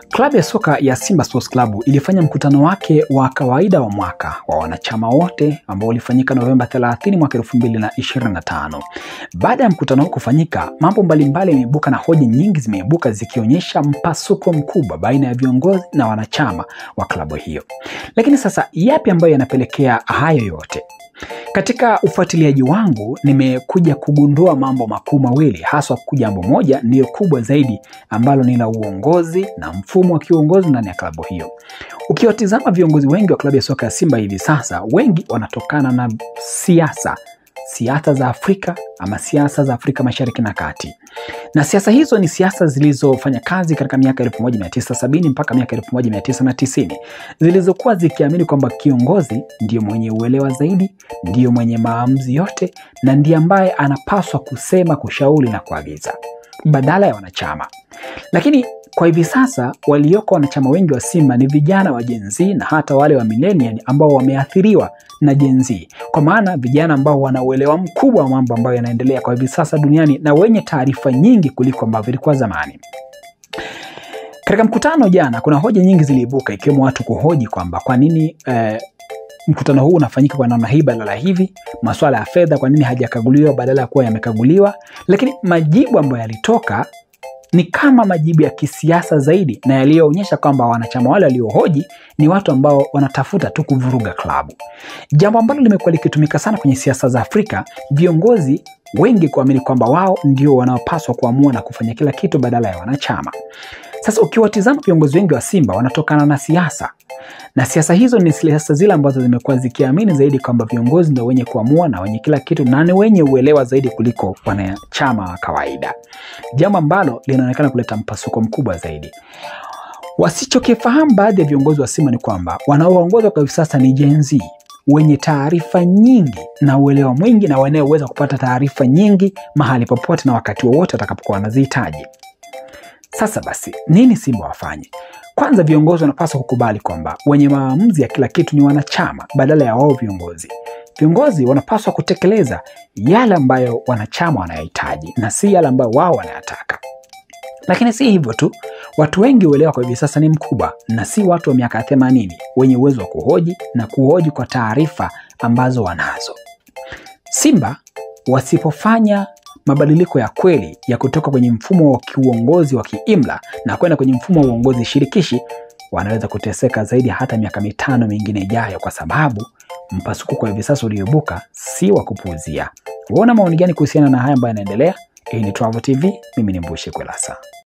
Klabu ya soka ya Simba Sports Club ilifanya mkutano wake wa kawaida wa mwaka wa wanachama wote ambao ulifanyika Novemba 30 mwaka 2025. Baada ya mkutano huu kufanyika, mambo mbalimbali yameibuka na hoja nyingi zimeibuka zikionyesha mpasuko mkubwa baina ya viongozi na wanachama wa klabu hiyo. Lakini sasa yapi ambayo yanapelekea hayo yote? Katika ufuatiliaji wangu nimekuja kugundua mambo makuu mawili, haswa jambo moja ndiyo kubwa zaidi ambalo ni la uongozi na mfumo wa kiuongozi ndani ya klabu hiyo. Ukiwatizama viongozi wengi wa klabu ya soka ya Simba hivi sasa, wengi wanatokana na siasa za Afrika ama siasa za Afrika Mashariki na Kati. Na siasa hizo ni siasa zilizofanya kazi katika miaka 1970 mpaka miaka 1990. Zilizokuwa zikiamini kwamba kiongozi ndiyo mwenye uelewa zaidi, ndiyo mwenye maamuzi yote na ndiye ambaye anapaswa kusema, kushauri na kuagiza badala ya wanachama. Lakini kwa hivi sasa walioko wanachama wengi wa Simba ni vijana wa Gen Z na hata wale wa millennial ambao wameathiriwa na Gen Z. Kwa maana vijana ambao wana uelewa mkubwa wa mambo ambayo yanaendelea kwa hivi sasa duniani na wenye taarifa nyingi kuliko ambavyo ilikuwa zamani. Katika mkutano jana kuna hoja nyingi ziliibuka, ikiwemo watu kuhoji kwamba kwa nini mkutano huu unafanyika kwa namna hii badala hivi, masuala ya fedha kwa nini hajakaguliwa badala ya kuwa yamekaguliwa. Lakini majibu ambayo yalitoka ni kama majibu ya kisiasa zaidi na yaliyoonyesha kwamba wanachama wale waliohoji ni watu ambao wanatafuta tu kuvuruga klabu. Jambo ambalo limekuwa likitumika sana kwenye siasa za Afrika, viongozi wengi kuamini kwamba wao ndio wanaopaswa kuamua na kufanya kila kitu badala ya wanachama. Sasa ukiwatizama viongozi wengi wa Simba wanatokana na siasa. Na siasa hizo ni siasa zile ambazo zimekuwa zikiamini zaidi kwamba viongozi ndio wenye kuamua na wenye kila kitu na ni wenye uelewa zaidi kuliko wanachama wa kawaida. Jambo ambalo linaonekana kuleta mpasuko mkubwa zaidi. Wasichokifahamu baadhi ya viongozi wa Simba ni kwamba wanaoongoza kwa hivi sasa ni Gen Z, wenye taarifa nyingi na uelewa mwingi na wanaoweza kupata taarifa nyingi mahali popote na wakati wowote watakapokuwa wanazihitaji. Sasa basi, nini Simba wafanye? Kwanza, viongozi wanapaswa kukubali kwamba wenye maamuzi ya kila kitu ni wanachama badala ya wao viongozi. Viongozi wanapaswa kutekeleza yale ambayo wanachama wanayahitaji na si yale ambayo wao wanayataka. Lakini si hivyo tu, watu wengi uelewa kwa hivi sasa ni mkubwa na si watu wa miaka 80 wenye uwezo wa kuhoji na kuhoji kwa taarifa ambazo wanazo. Simba wasipofanya mabadiliko ya kweli ya kutoka kwenye mfumo wa kiuongozi wa kiimla na kwenda kwenye mfumo wa uongozi shirikishi, wanaweza kuteseka zaidi hata miaka 5 mingine ijayo, kwa sababu mpasuko kwa hivi sasa ulioibuka si wa kupuuzia. Unaona maoni gani kuhusiana na haya ambayo yanaendelea? Hii ni Travo TV, mimi ni Mbushi Kwelasa.